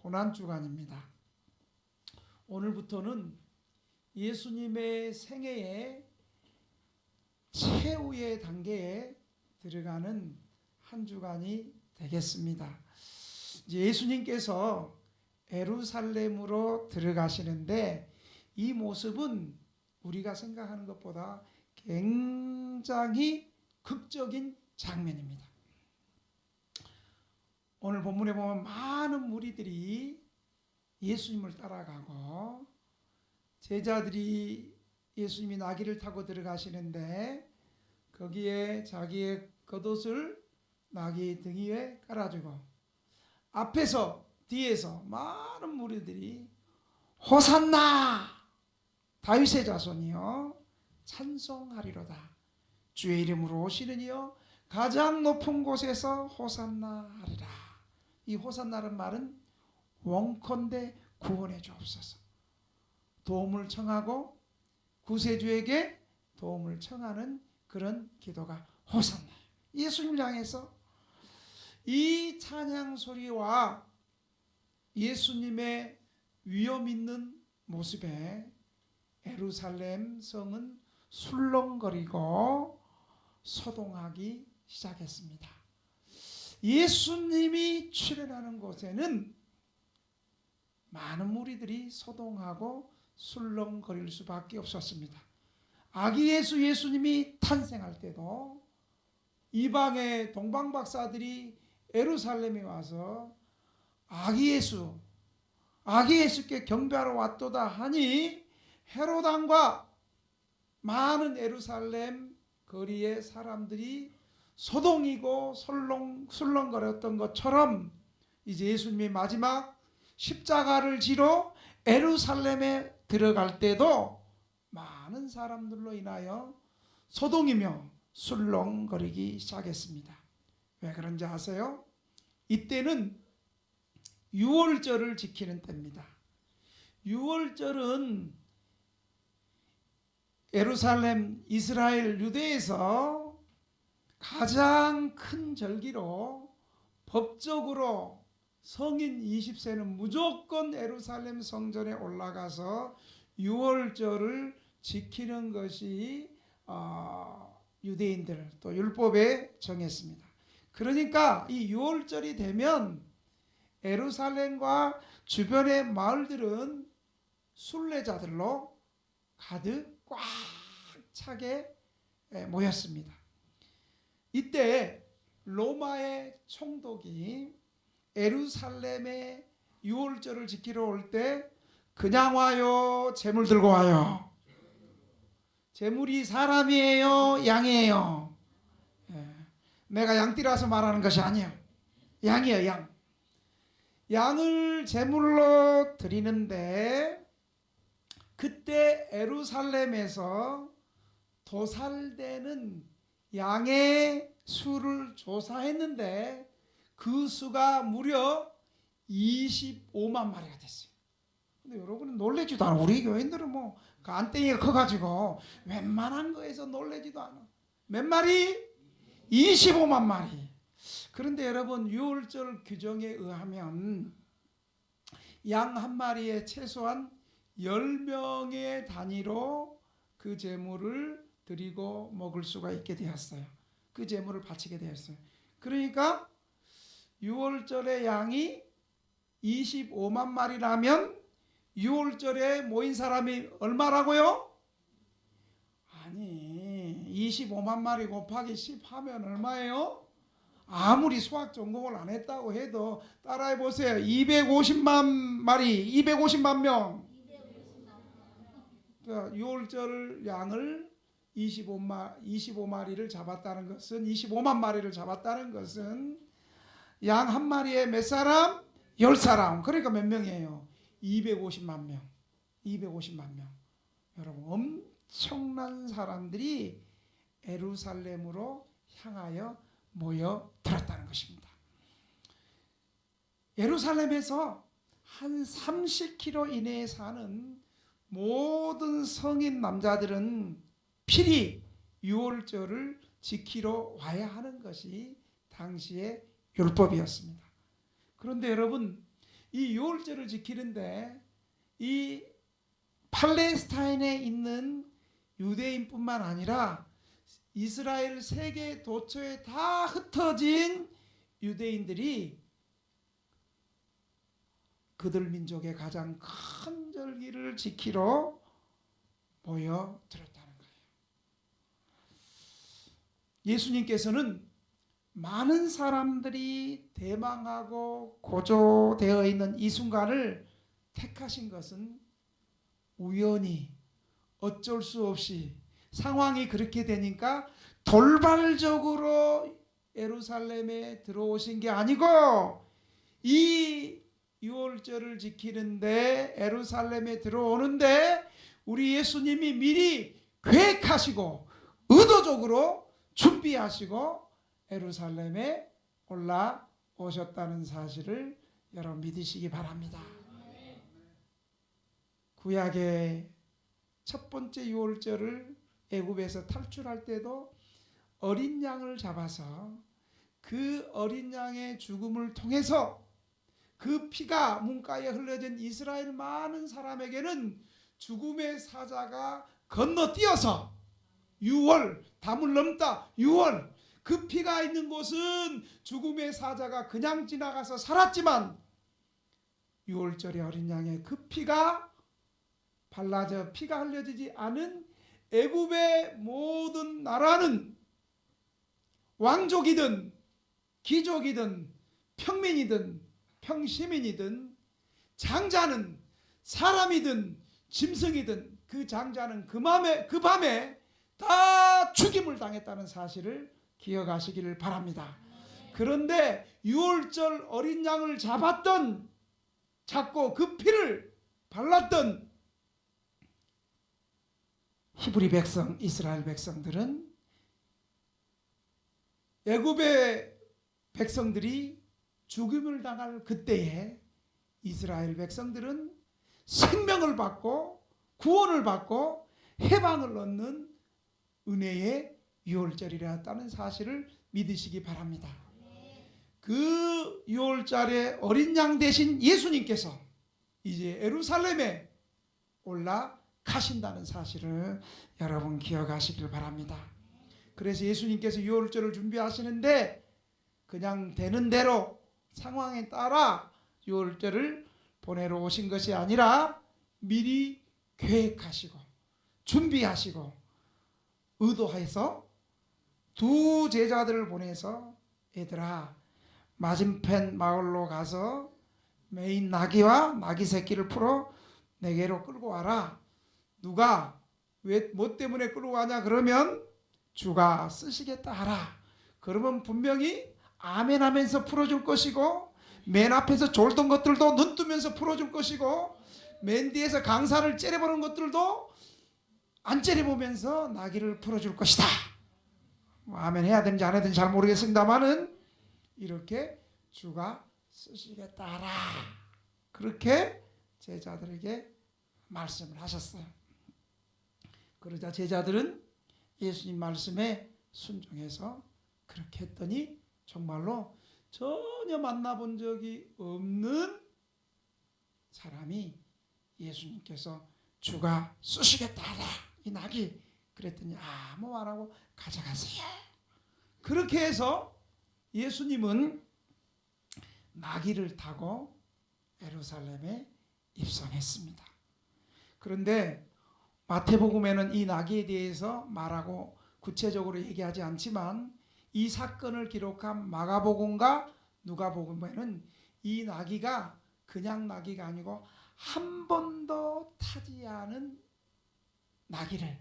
고난주간입니다. 오늘부터는 예수님의 생애의 최후의 단계에 들어가는 한 주간이 되겠습니다. 예수님께서 예루살렘으로 들어가시는데 이 모습은 우리가 생각하는 것보다 굉장히 극적인 장면입니다. 오늘 본문에 보면 많은 무리들이 예수님을 따라가고 제자들이 예수님이 나귀를 타고 들어가시는데 거기에 자기의 겉옷을 나귀 등 위에 깔아주고 앞에서 뒤에서 많은 무리들이 호산나 다윗의 자손이여 찬송하리로다 주의 이름으로 오시는 이여 가장 높은 곳에서 호산나 하리라. 이 호산나라는 말은 원컨대 구원해 주옵소서. 도움을 청하고 구세주에게 도움을 청하는 그런 기도가 호산나. 예수님을 향해서 이 찬양 소리와 예수님의 위엄 있는 모습에 예루살렘 성은 술렁거리고 소동하기 시작했습니다. 예수님이 출현하는 곳에는 많은 무리들이 소동하고 술렁거릴 수밖에 없었습니다. 아기 예수님이 탄생할 때도 이방의 동방 박사들이 예루살렘에 와서 아기 예수께 경배하러 왔도다 하니 헤롯 왕과 많은 예루살렘 거리의 사람들이 소동이고 술렁거렸던 것처럼 이제 예수님이 마지막 십자가를 지러 예루살렘에 들어갈 때도 많은 사람들로 인하여 소동이며 술렁거리기 시작했습니다. 왜 그런지 아세요? 이때는 유월절을 지키는 때입니다. 유월절은 예루살렘, 이스라엘, 유대에서 가장 큰 절기로 법적으로 성인 20세는 무조건 예루살렘 성전에 올라가서 유월절을 지키는 것이 유대인들 또 율법에 정했습니다. 그러니까 이 유월절이 되면 예루살렘과 주변의 마을들은 순례자들로 가득 꽉 차게 모였습니다. 이때 로마의 총독이 예루살렘에 유월절을 지키러 올 때 그냥 와요? 재물 들고 와요? 재물이 사람이에요? 양이에요? 내가 양띠라서 말하는 것이 아니에요. 양이에요, 양. 양을 제물로 드리는데 그때 예루살렘에서 도살되는 양의 수를 조사했는데 그 수가 무려 25만 마리가 됐어요. 근데 여러분은 놀래지도 않아. 우리 교인들은 뭐 간땡이가 커가지고 웬만한 거에서 놀래지도 않아. 몇 마리? 25만 마리. 그런데 여러분 유월절 규정에 의하면 양 한 마리에 최소한 10명의 단위로 그 제물을 드리고 먹을 수가 있게 되었어요. 그 제물을 바치게 되었어요. 그러니까 유월절의 양이 25만 마리라면 유월절에 모인 사람이 얼마라고요? 아니 25만 마리 곱하기 10 하면 얼마예요? 아무리 수학 전공을 안 했다고 해도 따라해 보세요. 250만 마리, 250만 명. 그러니까 유월절 양을 25마리를 잡았다는 것은 25만 마리를 잡았다는 것은 양 한 마리에 몇 사람? 10사람. 그러니까 몇 명이에요? 250만 명. 250만 명. 여러분 엄청난 사람들이 예루살렘으로 향하여 모여들었다는 것입니다. 예루살렘에서 한 30km 이내에 사는 모든 성인 남자들은 필히 유월절을 지키러 와야 하는 것이 당시의 율법이었습니다. 그런데 여러분 이 유월절을 지키는데 이 팔레스타인에 있는 유대인뿐만 아니라 이스라엘 세계 도처에 다 흩어진 유대인들이 그들 민족의 가장 큰 절기를 지키러 모여들었다는 거예요. 예수님께서는 많은 사람들이 대망하고 고조되어 있는 이 순간을 택하신 것은 우연히 어쩔 수 없이 상황이 그렇게 되니까 돌발적으로 예루살렘에 들어오신 게 아니고 이 유월절을 지키는데 예루살렘에 들어오는데 우리 예수님이 미리 계획하시고 의도적으로 준비하시고 예루살렘에 올라오셨다는 사실을 여러분 믿으시기 바랍니다. 구약의 첫 번째 유월절을 애굽에서 탈출할 때도 어린 양을 잡아서 그 어린 양의 죽음을 통해서 그 피가 문가에 흘러진 이스라엘 많은 사람에게는 죽음의 사자가 건너뛰어서 유월, 담을 넘다 유월, 그 피가 있는 곳은 죽음의 사자가 그냥 지나가서 살았지만 유월절의 어린 양의 그 피가 발라져 피가 흘려지지 않은 애굽의 모든 나라는 왕족이든 귀족이든 평민이든 평시민이든 장자는 사람이든 짐승이든 그 장자는 그 밤에 다 죽임을 당했다는 사실을 기억하시기를 바랍니다. 그런데 유월절 어린 양을 잡고 그 피를 발랐던 히브리 백성, 이스라엘 백성들은 애굽의 백성들이 죽임을 당할 그때에 이스라엘 백성들은 생명을 받고 구원을 받고 해방을 얻는 은혜의 유월절이라는 사실을 믿으시기 바랍니다. 그 유월절에 어린 양 대신 예수님께서 이제 예루살렘에 올라가신다는 사실을 여러분 기억하시길 바랍니다. 그래서 예수님께서 유월절을 준비하시는데 그냥 되는 대로 상황에 따라 유월절을 보내러 오신 것이 아니라 미리 계획하시고 준비하시고 의도해서 두 제자들을 보내서 얘들아 맞은편 마을로 가서 메인 나귀와 나귀 새끼를 풀어 내게로 끌고 와라. 누가 뭐 때문에 끌고 가냐 그러면 주가 쓰시겠다 하라. 그러면 분명히 아멘 하면서 풀어줄 것이고 맨 앞에서 졸던 것들도 눈 뜨면서 풀어줄 것이고 맨 뒤에서 강사를 째려보는 것들도 안 째려보면서 나귀를 풀어줄 것이다. 아멘 해야 되는지 안 해야 되는지 잘 모르겠습니다만은 이렇게 주가 쓰시겠다 하라. 그렇게 제자들에게 말씀을 하셨어요. 그러자 제자들은 예수님 말씀에 순종해서 그렇게 했더니 정말로 전혀 만나본 적이 없는 사람이 예수님께서 주가 쓰시겠다 하라 이 나귀 그랬더니 아무 말하고 가져가세요. 그렇게 해서 예수님은 나귀를 타고 예루살렘에 입성했습니다. 그런데 마태복음에는 이 나귀에 대해서 말하고 구체적으로 얘기하지 않지만 이 사건을 기록한 마가복음과 누가복음에는 이 나귀가 그냥 나귀가 아니고 한 번도 타지 않은 나귀를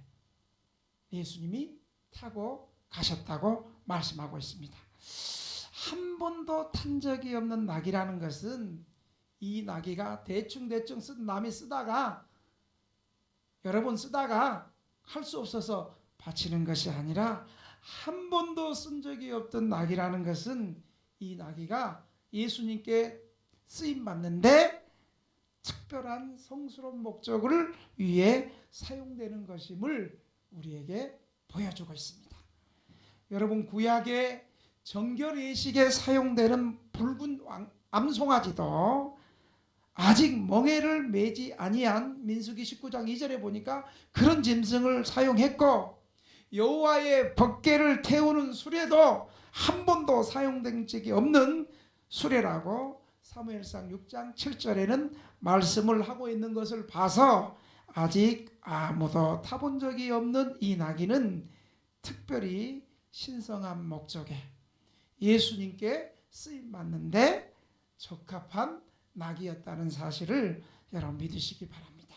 예수님이 타고 가셨다고 말씀하고 있습니다. 한 번도 탄 적이 없는 나귀라는 것은 이 나귀가 대충 남이 쓰다가 여러 번 쓰다가 할 수 없어서 바치는 것이 아니라 한 번도 쓴 적이 없던 나귀라는 것은 이 나귀가 예수님께 쓰임 받는데 특별한 성스러운 목적을 위해 사용되는 것임을 우리에게 보여주고 있습니다. 여러분 구약의 정결 예식에 사용되는 붉은 암송아지도 아직 멍에를 매지 아니한 민수기 19장 2절에 보니까 그런 짐승을 사용했고, 여호와의 법궤를 태우는 수레도 한 번도 사용된 적이 없는 수레라고 사무엘상 6장 7절에는 말씀을 하고 있는 것을 봐서 아직 아무도 타본 적이 없는 이 나귀는 특별히 신성한 목적에 예수님께 쓰임받는데 적합한 나귀였다는 사실을 여러분 믿으시기 바랍니다.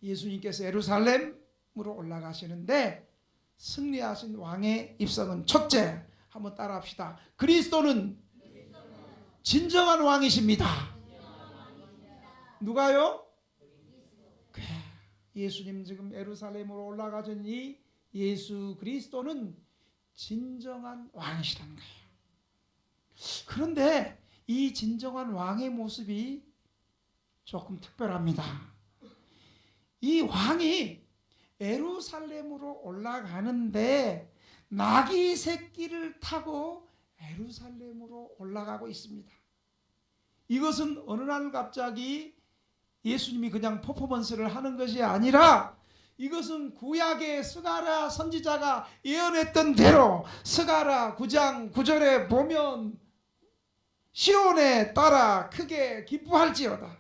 예수님께서 예루살렘으로 올라가시는데 승리하신 왕의 입성은 첫째, 한번 따라합시다. 그리스도는 진정한 왕이십니다. 누가요? 예수님 지금 예루살렘으로 올라가신 예수 그리스도는 진정한 왕이시라는 거예요. 그런데 이 진정한 왕의 모습이 조금 특별합니다. 이 왕이 예루살렘으로 올라가는데 나귀 새끼를 타고 예루살렘으로 올라가고 있습니다. 이것은 어느 날 갑자기 예수님이 그냥 퍼포먼스를 하는 것이 아니라 이것은 구약의 스가랴 선지자가 예언했던 대로 스가랴 9장 9절에 보면 시온에 따라 크게 기뻐할지어다,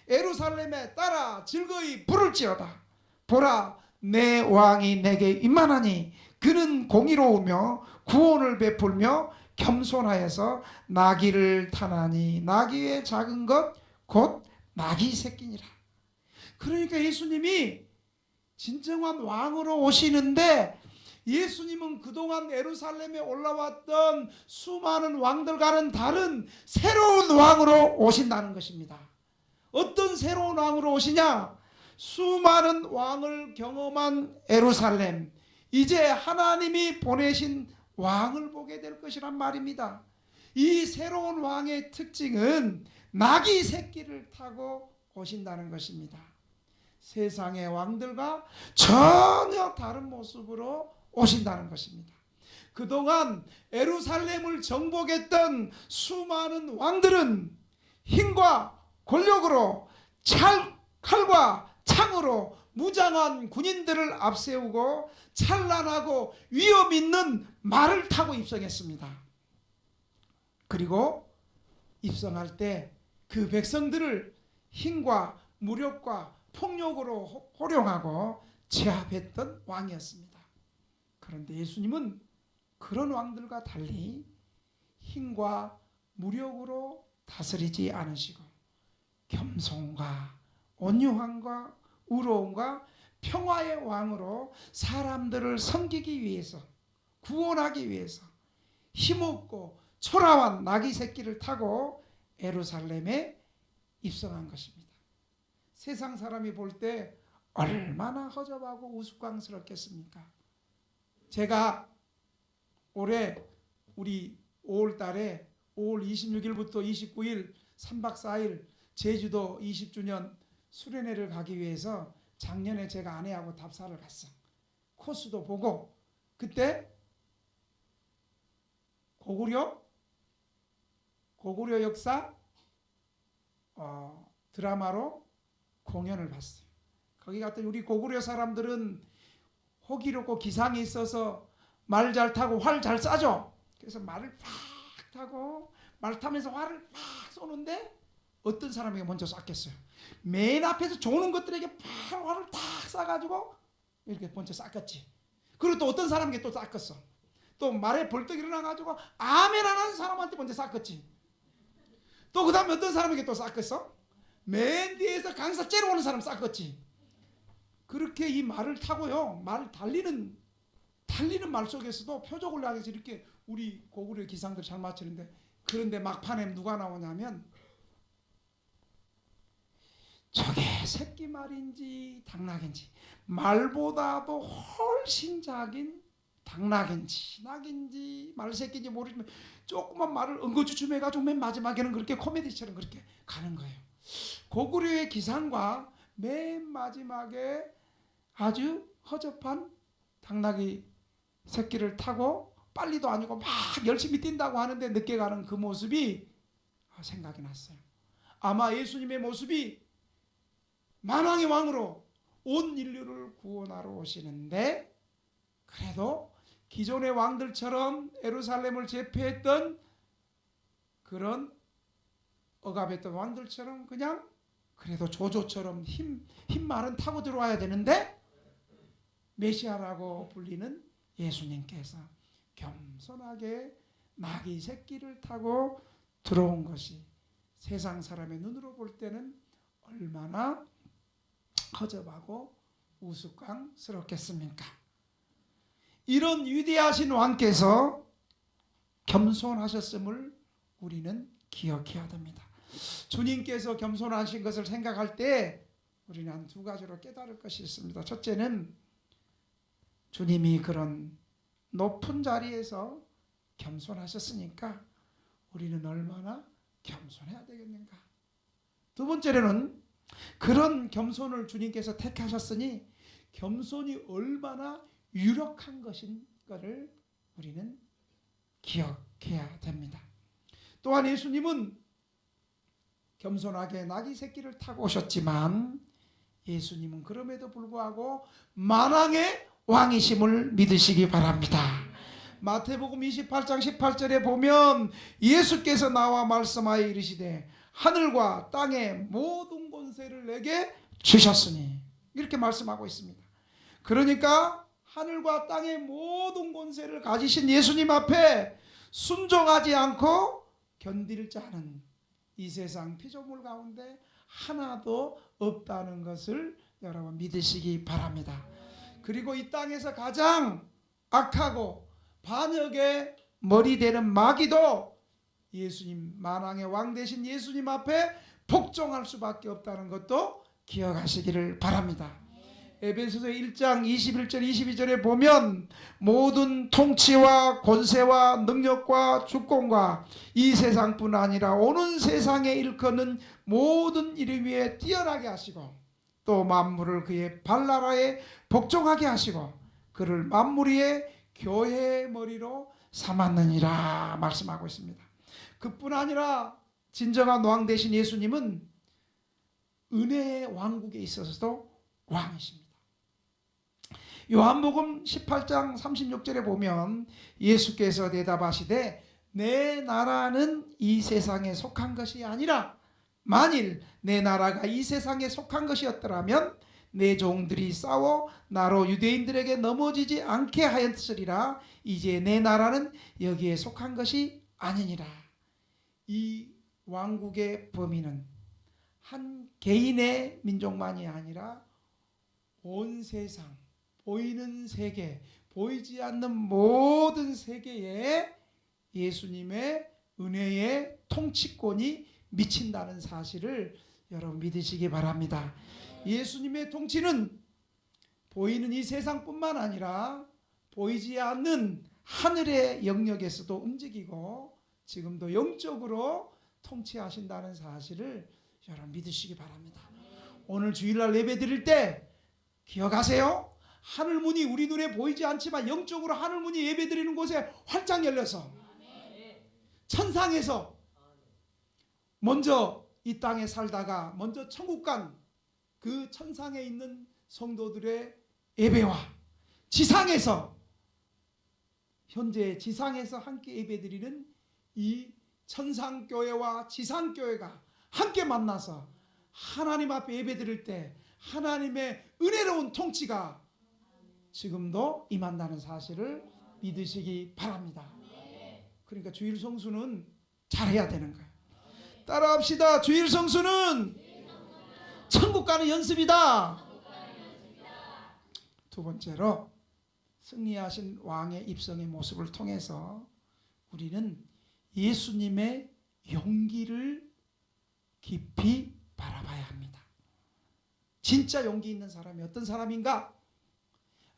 예루살렘에 따라 즐거이 부를지어다. 보라, 내 왕이 내게 임하나니 그는 공의로우며 구원을 베풀며 겸손하여서 나귀를 타나니 나귀의 작은 것 곧 나귀 새끼니라. 그러니까 예수님이 진정한 왕으로 오시는데 예수님은 그동안 예루살렘에 올라왔던 수많은 왕들과는 다른 새로운 왕으로 오신다는 것입니다. 어떤 새로운 왕으로 오시냐? 수많은 왕을 경험한 예루살렘, 이제 하나님이 보내신 왕을 보게 될 것이란 말입니다. 이 새로운 왕의 특징은 나귀 새끼를 타고 오신다는 것입니다. 세상의 왕들과 전혀 다른 모습으로 오신다는 것입니다. 그동안 예루살렘을 정복했던 수많은 왕들은 힘과 권력으로 칼과 창으로 무장한 군인들을 앞세우고 찬란하고 위험 있는 말을 타고 입성했습니다. 그리고 입성할 때 그 백성들을 힘과 무력과 폭력으로 호령하고 제압했던 왕이었습니다. 그런데 예수님은 그런 왕들과 달리 힘과 무력으로 다스리지 않으시고 겸손과 온유함과 의로움과 평화의 왕으로 사람들을 섬기기 위해서, 구원하기 위해서 힘없고 초라한 나귀 새끼를 타고 예루살렘에 입성한 것입니다. 세상 사람이 볼 때 얼마나 허접하고 우스꽝스럽겠습니까? 제가 올해 우리 5월 달에 5월 26일부터 29일 3박 4일 제주도 20주년 수련회를 가기 위해서 작년에 제가 아내하고 답사를 갔어. 코스도 보고 그때 고구려 역사 드라마로 공연을 봤어요. 거기 갔더니 우리 고구려 사람들은 호기롭고 기상이 있어서 말 잘 타고 활 잘 쏴죠. 그래서 말을 팍 타고 말 타면서 활을 팍 쏘는데 어떤 사람에게 먼저 쐈겠어요? 맨 앞에서 조는 것들에게 팍 활을 탁 쏴가지고 이렇게 먼저 쐈겠지. 그리고 또 어떤 사람에게 또 쐈겠어. 또 말에 벌떡 일어나가지고 아멘 안 하는 사람한테 먼저 쐈겠지. 또 그 다음에 어떤 사람에게 또 쐈겠어? 맨 뒤에서 강사 째려 오는 사람 쐈겠지. 그렇게 이 말을 타고요, 말 달리는 말 속에서도 표적을 향해서 이렇게 우리 고구려 기상들 잘 맞추는데, 그런데 막판에 누가 나오냐면 저게 새끼 말인지 당나귀인지, 말보다도 훨씬 작은 당나귀인지 낙인지 말새끼인지 모르지만 조그만 말을 엉거주춤해가지고 맨 마지막에는 그렇게 코미디처럼 그렇게 가는 거예요. 고구려의 기상과 맨 마지막에 아주 허접한 당나귀 새끼를 타고 빨리도 아니고 막 열심히 뛴다고 하는데 늦게 가는 그 모습이 생각이 났어요. 아마 예수님의 모습이 만왕의 왕으로 온 인류를 구원하러 오시는데, 그래도 기존의 왕들처럼 예루살렘을 제패했던 그런 억압했던 왕들처럼 그냥 그래도 조조처럼 힘 말은 타고 들어와야 되는데, 메시아라고 불리는 예수님께서 겸손하게 나귀 새끼를 타고 들어온 것이 세상 사람의 눈으로 볼 때는 얼마나 허접하고 우스꽝스럽겠습니까? 이런 위대하신 왕께서 겸손하셨음을 우리는 기억해야 됩니다. 주님께서 겸손하신 것을 생각할 때 우리는 한 두 가지로 깨달을 것이 있습니다. 첫째는 주님이 그런 높은 자리에서 겸손하셨으니까 우리는 얼마나 겸손해야 되겠는가. 두 번째로는 그런 겸손을 주님께서 택하셨으니 겸손이 얼마나 유력한 것인가를 우리는 기억해야 됩니다. 또한 예수님은 겸손하게 나귀 새끼를 타고 오셨지만 예수님은 그럼에도 불구하고 만왕의 왕이심을 믿으시기 바랍니다. 마태복음 28장 18절에 보면 예수께서 나와 말씀하여 이르시되 하늘과 땅의 모든 권세를 내게 주셨으니, 이렇게 말씀하고 있습니다. 그러니까 하늘과 땅의 모든 권세를 가지신 예수님 앞에 순종하지 않고 견딜 자는 이 세상 피조물 가운데 하나도 없다는 것을 여러분 믿으시기 바랍니다. 그리고 이 땅에서 가장 악하고 반역의 머리 되는 마귀도 예수님, 만왕의 왕 되신 예수님 앞에 복종할 수밖에 없다는 것도 기억하시기를 바랍니다. 에베소서 1장 21절 22절에 보면 모든 통치와 권세와 능력과 주권과 이 세상뿐 아니라 오는 세상에 일컫는 모든 이름 위에 뛰어나게 하시고 또 만물을 그의 발나라에 복종하게 하시고 그를 만물 위에 교회의 머리로 삼았느니라 말씀하고 있습니다. 그뿐 아니라 진정한 왕 되신 예수님은 은혜의 왕국에 있어서도 왕이십니다. 요한복음 18장 36절에 보면 예수께서 대답하시되 내 나라는 이 세상에 속한 것이 아니라 만일 내 나라가 이 세상에 속한 것이었더라면 내 종들이 싸워 나로 유대인들에게 넘어지지 않게 하였으리라. 이제 내 나라는 여기에 속한 것이 아니니라. 이 왕국의 범위는 한 개인의 민족만이 아니라 온 세상, 보이는 세계, 보이지 않는 모든 세계에 예수님의 은혜의 통치권이 미친다는 사실을 여러분 믿으시기 바랍니다. 예수님의 통치는 보이는 이 세상뿐만 아니라 보이지 않는 하늘의 영역에서도 움직이고 지금도 영적으로 통치하신다는 사실을 여러분 믿으시기 바랍니다. 오늘 주일날 예배 드릴 때 기억하세요. 하늘문이 우리 눈에 보이지 않지만 영적으로 하늘문이 예배 드리는 곳에 활짝 열려서 천상에서 먼저 이 땅에 살다가 먼저 천국 간 그 천상에 있는 성도들의 예배와 지상에서 현재 지상에서 함께 예배드리는 이 천상교회와 지상교회가 함께 만나서 하나님 앞에 예배드릴 때 하나님의 은혜로운 통치가 지금도 임한다는 사실을 믿으시기 바랍니다. 그러니까 주일 성수는 잘해야 되는 거예요. 따라합시다. 주일 성수는 천국 가는 연습이다. 두 번째로 승리하신 왕의 입성의 모습을 통해서 우리는 예수님의 용기를 깊이 바라봐야 합니다. 진짜 용기 있는 사람이 어떤 사람인가?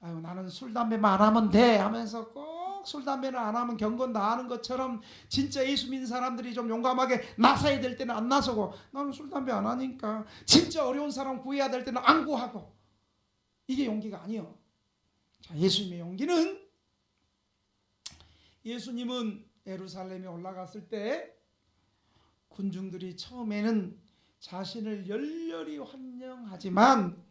아유, 나는 술 담배만 안 하면 돼 하면서 꼭 술 담배는 안 하면 경건 다 하는 것처럼 진짜 예수 믿는 사람들이 좀 용감하게 나서야 될 때는 안 나서고 나는 술 담배 안 하니까 진짜 어려운 사람 구해야 될 때는 안 구하고 이게 용기가 아니요. 자, 예수님의 용기는 예수님은 예루살렘에 올라갔을 때 군중들이 처음에는 자신을 열렬히 환영하지만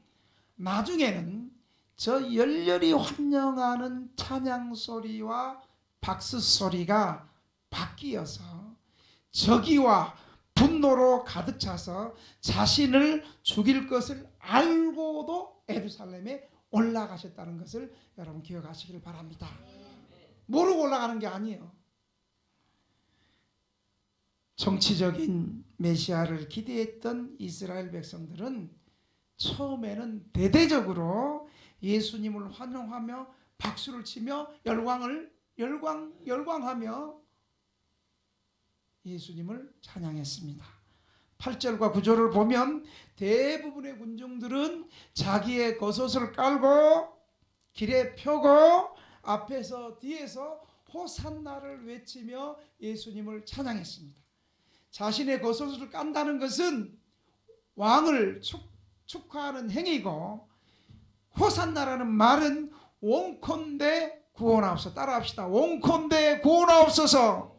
나중에는 저 열렬히 환영하는 찬양 소리와 박수 소리가 바뀌어서 저기와 분노로 가득 차서 자신을 죽일 것을 알고도 예루살렘에 올라가셨다는 것을 여러분 기억하시길 바랍니다. 모르고 올라가는 게 아니에요. 정치적인 메시아를 기대했던 이스라엘 백성들은 처음에는 대대적으로 예수님을 환영하며 박수를 치며 열광하며 예수님을 찬양했습니다. 8절과 9절을 보면 대부분의 군중들은 자기의 겉옷을 깔고 길에 펴고 앞에서 뒤에서 호산나를 외치며 예수님을 찬양했습니다. 자신의 겉옷을 깐다는 것은 왕을 축하하는 행위고, 호산나라는 말은 원컨대 구원하옵소서. 따라합시다. 원컨대 구원하옵소서.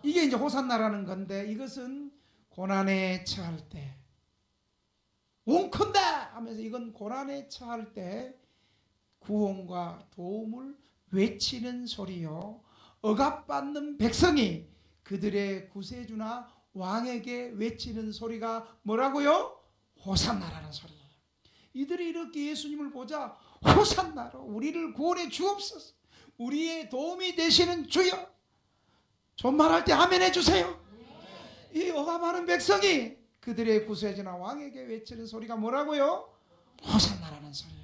이게 이제 호산나라는 건데, 이것은 고난에 처할 때, 원컨대 하면서 이건 고난에 처할 때 구원과 도움을 외치는 소리요, 억압받는 백성이 그들의 구세주나 왕에게 외치는 소리가 뭐라고요? 호산나라는 소리예요. 이들이 이렇게 예수님을 보자 호산나로 우리를 구원해 주옵소서, 우리의 도움이 되시는 주여, 좀 말할 때 아멘 해주세요. 이 억압하는 백성이 그들의 구세주나 왕에게 외치는 소리가 뭐라고요? 호산나라는 소리예요.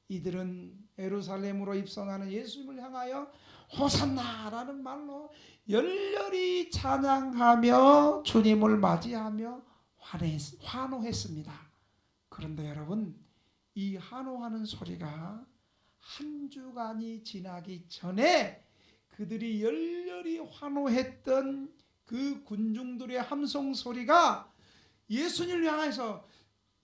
이들은 예루살렘으로 입성하는 예수님을 향하여 호산나라는 말로 열렬히 찬양하며 주님을 맞이하며 환호했습니다. 그런데 여러분, 이 환호하는 소리가 한 주간이 지나기 전에 그들이 열렬히 환호했던 그 군중들의 함성 소리가 예수님을 향해서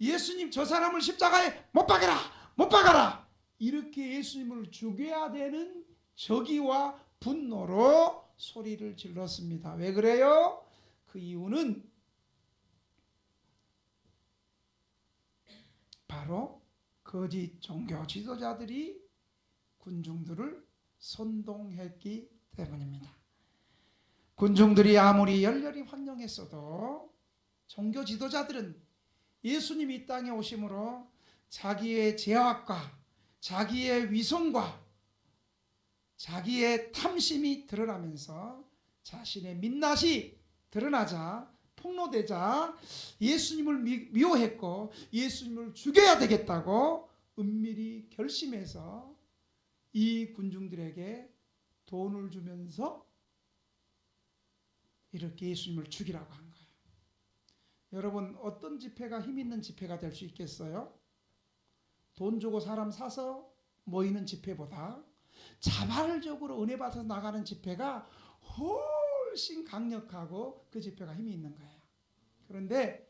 예수님 저 사람을 십자가에 못 박아라, 못 박아라, 이렇게 예수님을 죽여야 되는 저기와 분노로 소리를 질렀습니다. 왜 그래요? 그 이유는 바로 거짓 종교 지도자들이 군중들을 선동했기 때문입니다. 군중들이 아무리 열렬히 환영했어도 종교 지도자들은 예수님이 이 땅에 오심으로 자기의 죄악과 자기의 위선과 자기의 탐심이 드러나면서 자신의 민낯이 드러나자, 폭로되자 예수님을 미워했고 예수님을 죽여야 되겠다고 은밀히 결심해서 이 군중들에게 돈을 주면서 이렇게 예수님을 죽이라고 한 거예요. 여러분, 어떤 집회가 힘 있는 집회가 될 수 있겠어요? 돈 주고 사람 사서 모이는 집회보다 자발적으로 은혜 받아서 나가는 집회가 훨씬 강력하고 그 집회가 힘이 있는 거예요. 그런데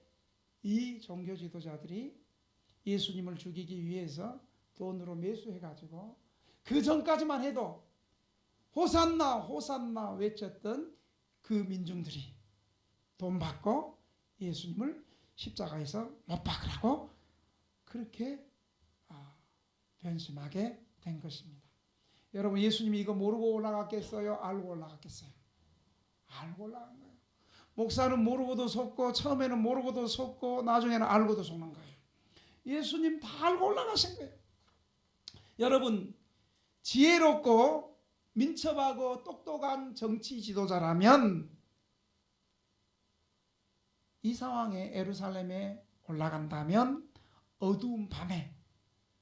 이 종교 지도자들이 예수님을 죽이기 위해서 돈으로 매수해가지고 그 전까지만 해도 호산나 호산나 외쳤던 그 민중들이 돈 받고 예수님을 십자가에서 못 박으라고 그렇게 변심하게 된 것입니다. 여러분, 예수님이 이거 모르고 올라갔겠어요? 알고 올라갔겠어요? 알고 올라간 거예요. 목사는 모르고도 속고, 처음에는 모르고도 속고, 나중에는 알고도 속는 거예요. 예수님 다 알고 올라가신 거예요. 여러분, 지혜롭고 민첩하고 똑똑한 정치 지도자라면 이 상황에 예루살렘에 올라간다면 어두운 밤에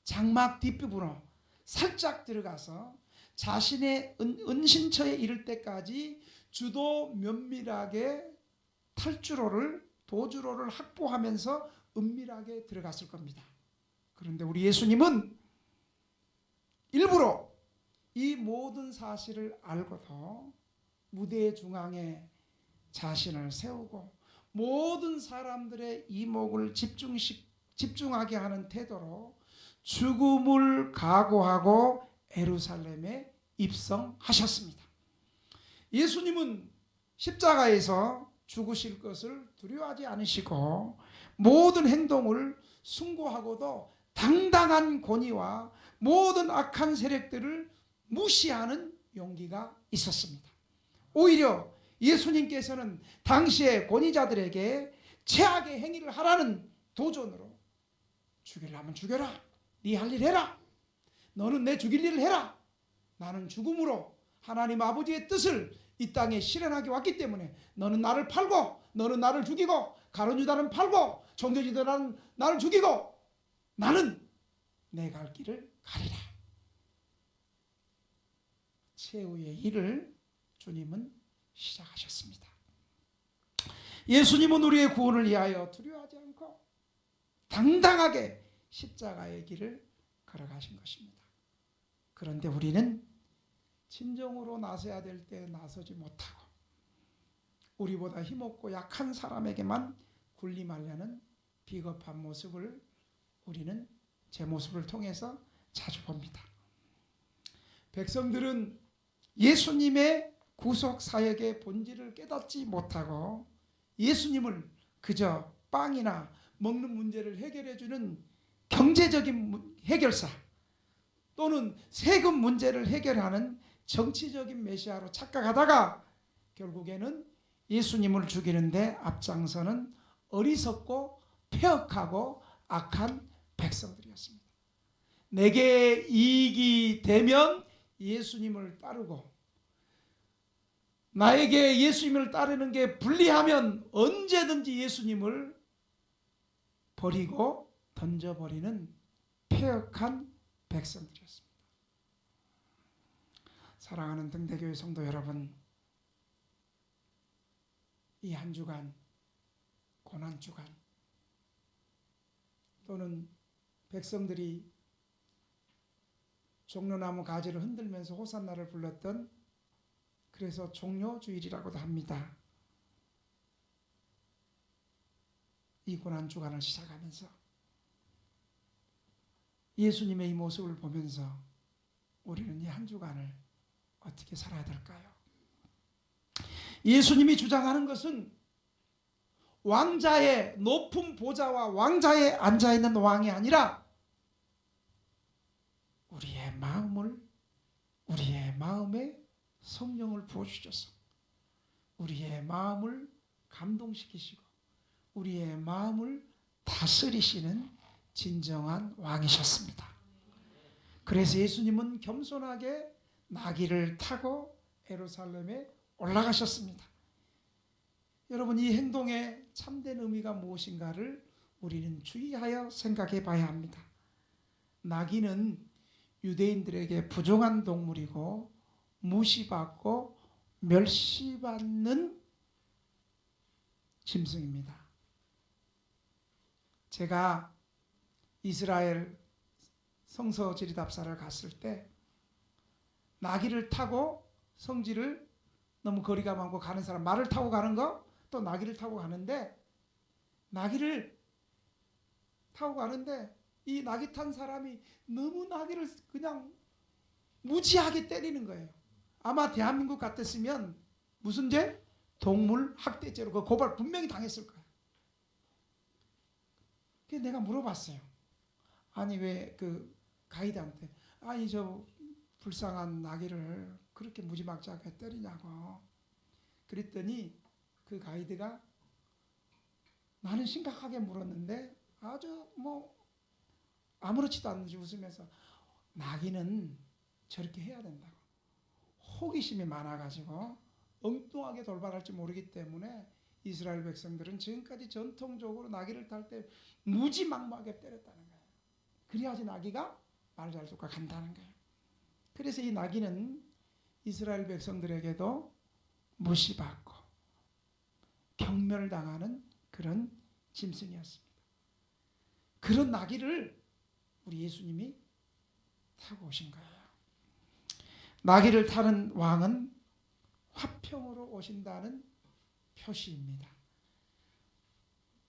장막 뒷부분으로 살짝 들어가서 자신의 은신처에 이를 때까지 주도 면밀하게 도주로를 확보하면서 은밀하게 들어갔을 겁니다. 그런데 우리 예수님은 일부러 이 모든 사실을 알고도 무대 중앙에 자신을 세우고 모든 사람들의 이목을 집중하게 하는 태도로 죽음을 각오하고 예루살렘에 입성하셨습니다. 예수님은 십자가에서 죽으실 것을 두려워하지 않으시고 모든 행동을 숭고하고도 당당한 권위와 모든 악한 세력들을 무시하는 용기가 있었습니다. 오히려 예수님께서는 당시의 권위자들에게 최악의 행위를 하라는 도전으로 죽이려면 죽여라. 네 할 일 해라. 너는 내 죽일 일을 해라. 나는 죽음으로 하나님 아버지의 뜻을 이 땅에 실현하기 왔기 때문에 너는 나를 팔고 너는 나를 죽이고 가룟 유다는 팔고 종교 지도자는 나를 죽이고 나는 내 갈 길을 가리라. 최후의 일을 주님은 시작하셨습니다. 예수님은 우리의 구원을 위하여 두려워하지 않고 당당하게 십자가의 길을 걸어가신 것입니다. 그런데 우리는 진정으로 나서야 될 때 나서지 못하고 우리보다 힘없고 약한 사람에게만 군림하려는 비겁한 모습을 우리는 제 모습을 통해서 자주 봅니다. 백성들은 예수님의 구속 사역의 본질을 깨닫지 못하고 예수님을 그저 빵이나 먹는 문제를 해결해주는 경제적인 해결사 또는 세금 문제를 해결하는 정치적인 메시아로 착각하다가 결국에는 예수님을 죽이는데 앞장서는 어리석고 폐역하고 악한 백성들이었습니다. 내게 이익이 되면 예수님을 따르고 나에게 예수님을 따르는 게 불리하면 언제든지 예수님을 버리고 던져버리는 폐역한 백성들이었습니다. 사랑하는 등대교회 성도 여러분, 이 한 주간 고난 주간 또는 백성들이 종려나무 가지를 흔들면서 호산나를 불렀던 그래서 종려주일이라고도 합니다. 이 고난 주간을 시작하면서 예수님의 이 모습을 보면서 우리는 이 한 주간을 어떻게 살아야 될까요? 예수님이 주장하는 것은 왕자의 높은 보좌와 왕자에 앉아있는 왕이 아니라 우리의 마음에 성령을 부어주셔서 우리의 마음을 감동시키시고 우리의 마음을 다스리시는 진정한 왕이셨습니다. 그래서 예수님은 겸손하게 나귀를 타고 예루살렘에 올라가셨습니다. 여러분, 이 행동의 참된 의미가 무엇인가를 우리는 주의하여 생각해 봐야 합니다. 나귀는 유대인들에게 부정한 동물이고 무시받고 멸시받는 짐승입니다. 제가 이스라엘 성서 지리답사를 갔을 때 나귀를 타고 성지를 너무 거리가 많고 가는 사람, 말을 타고 가는 거, 또 나귀를 타고 가는데 나귀를 타고 가는데 이 나귀 탄 사람이 너무 나귀를 그냥 무지하게 때리는 거예요. 아마 대한민국 같았으면 무슨 죄? 동물 학대죄로 그 고발 분명히 당했을 거예요. 그래서 내가 물어봤어요. 아니 왜 그 가이드한테 아니 저 불쌍한 나귀를 그렇게 무지막지하게 때리냐고. 그랬더니 그 가이드가 나는 심각하게 물었는데 아주 아무렇지도 않은지 웃으면서 나귀는 저렇게 해야 된다고. 호기심이 많아가지고 엉뚱하게 돌발할지 모르기 때문에 이스라엘 백성들은 지금까지 전통적으로 나귀를 탈 때 무지막막하게 때렸다는 거예요. 그래야지 나귀가 말 잘 듣고 간다는 거예요. 그래서 이 나귀는 이스라엘 백성들에게도 무시받고 경멸당하는 그런 짐승이었습니다. 그런 나귀를 우리 예수님이 타고 오신 거예요. 나귀를 타는 왕은 화평으로 오신다는 표시입니다.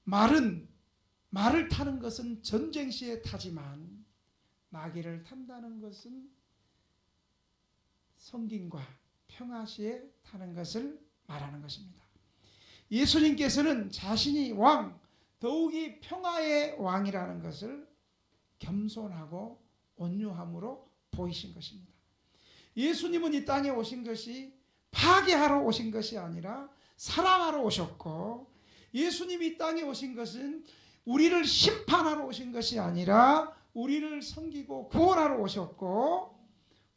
말을 타는 것은 전쟁 시에 타지만 나귀를 탄다는 것은 성김과 평화 시에 타는 것을 말하는 것입니다. 예수님께서는 자신이 왕, 더욱이 평화의 왕이라는 것을 겸손하고 온유함으로 보이신 것입니다. 예수님은 이 땅에 오신 것이 파괴하러 오신 것이 아니라 사랑하러 오셨고, 예수님이 이 땅에 오신 것은 우리를 심판하러 오신 것이 아니라 우리를 섬기고 구원하러 오셨고,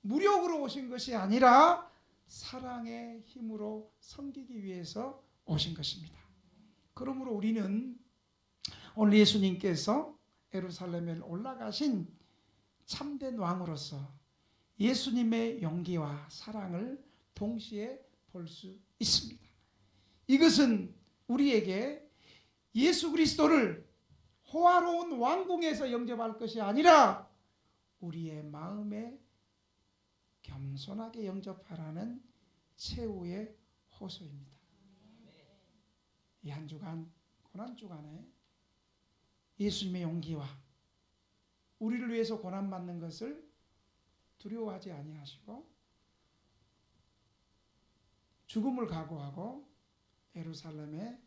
무력으로 오신 것이 아니라 사랑의 힘으로 섬기기 위해서 오신 것입니다. 그러므로 우리는 오늘 예수님께서 예루살렘에 올라가신 참된 왕으로서 예수님의 용기와 사랑을 동시에 볼 수 있습니다. 이것은 우리에게 예수 그리스도를 호화로운 왕궁에서 영접할 것이 아니라 우리의 마음에 겸손하게 영접하라는 최후의 호소입니다. 이 한 주간, 고난 주간에 예수님의 용기와 우리를 위해서 고난받는 것을 두려워하지 아니하시고 죽음을 각오하고 예루살렘에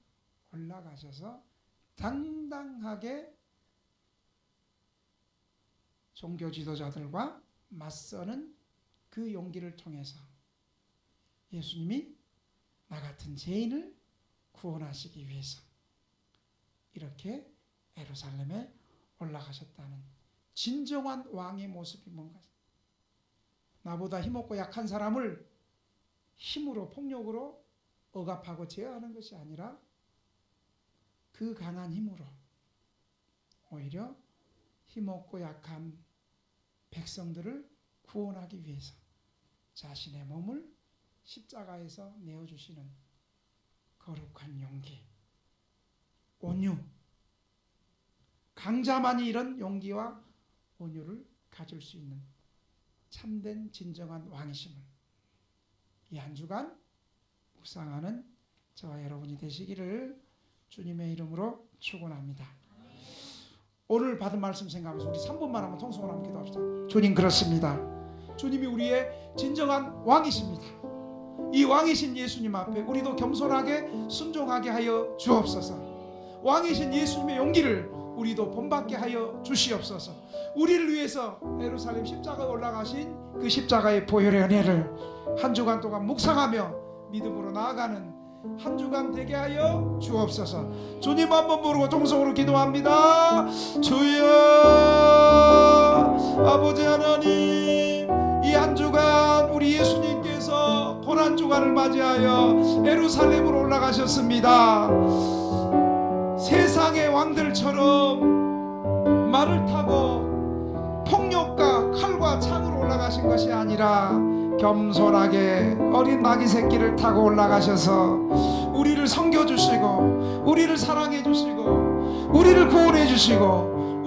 올라가셔서 당당하게 종교 지도자들과 맞서는 그 용기를 통해서 예수님이 나 같은 죄인을 구원하시기 위해서 이렇게 예루살렘에 올라가셨다는 진정한 왕의 모습이 뭔가, 나보다 힘없고 약한 사람을 힘으로 폭력으로 억압하고 제어하는 것이 아니라 그 강한 힘으로 오히려 힘없고 약한 백성들을 구원하기 위해서 자신의 몸을 십자가에서 내어주시는 거룩한 용기, 온유, 강자만이 이런 용기와 온유를 가질 수 있는 참된 진정한 왕이심을 이 한 주간 묵상하는 저와 여러분이 되시기를 주님의 이름으로 축원합니다. 오늘 받은 말씀 생각하면서 우리 3분만 한번 통성으로 한번 기도합시다. 주님, 그렇습니다. 주님이 우리의 진정한 왕이십니다. 이 왕이신 예수님 앞에 우리도 겸손하게 순종하게 하여 주옵소서. 왕이신 예수님의 용기를 우리도 본받게 하여 주시옵소서. 우리를 위해서 예루살렘 십자가에 올라가신 그 십자가의 보혈의 은혜를 한 주간 동안 묵상하며 믿음으로 나아가는 한 주간 되게 하여 주옵소서. 주님 한번 부르고 통성으로 기도합니다. 주여, 아버지 하나님, 이 한 주간 우리 예수님께서 고난 주간을 맞이하여 예루살렘으로 올라가셨습니다. 세상의 왕들처럼 말을 타고 폭력과 칼과 창으로 올라가신 것이 아니라 겸손하게 어린 나귀 새끼를 타고 올라가셔서 우리를 섬겨주시고 우리를 사랑해주시고 우리를 구원해주시고